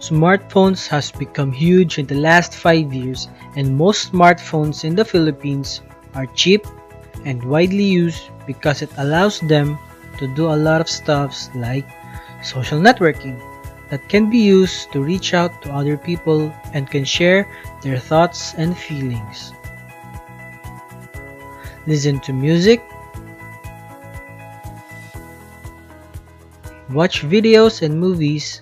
Smartphones has become huge in the last 5 years, and most smartphones in the Philippines are cheap and widely used because it allows them to do a lot of stuff like social networking that can be used to reach out to other people and can share their thoughts and feelings. Listen to music, watch videos and movies,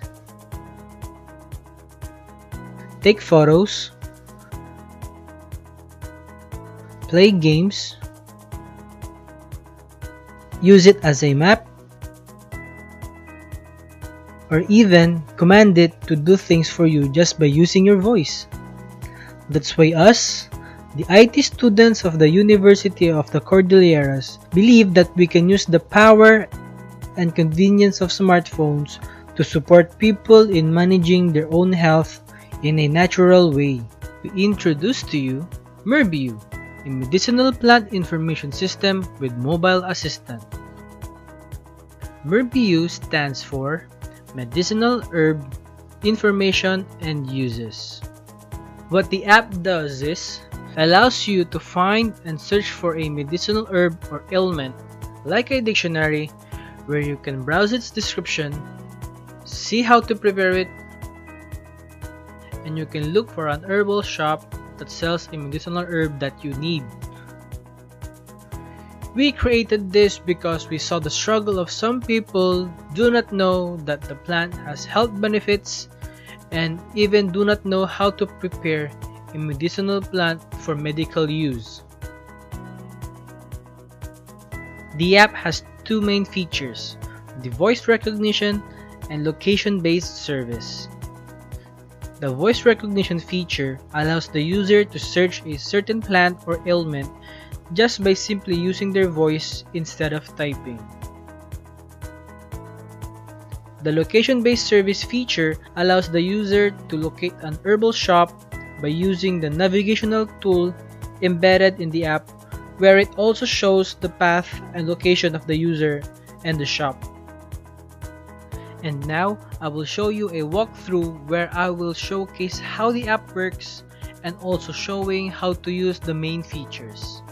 take photos, play games, use it as a map, or even command it to do things for you just by using your voice. That's why us, the IT students of the University of the Cordilleras, believe that we can use the power and convenience of smartphones to support people in managing their own health in a natural way. We introduce to you MerbIU, a medicinal plant information system with mobile assistant. MerbIU stands for Medicinal Herb Information and Uses. What the app does is allows you to find and search for a medicinal herb or ailment like a dictionary where you can browse its description, see how to prepare it, and you can look for an herbal shop that sells a medicinal herb that you need. We created this because we saw the struggle of some people do not know that the plant has health benefits and even do not know how to prepare a medicinal plant for medical use. The app has two main features, the voice recognition and location-based service. The voice recognition feature allows the user to search a certain plant or ailment just by simply using their voice instead of typing. The location-based service feature allows the user to locate an herbal shop by using the navigational tool embedded in the app, where it also shows the path and location of the user and the shop. And now I will show you a walkthrough where I will showcase how the app works and also showing how to use the main features.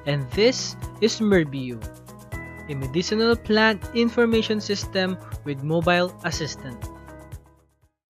And this is MerbIU, a medicinal plant information system with mobile assistant.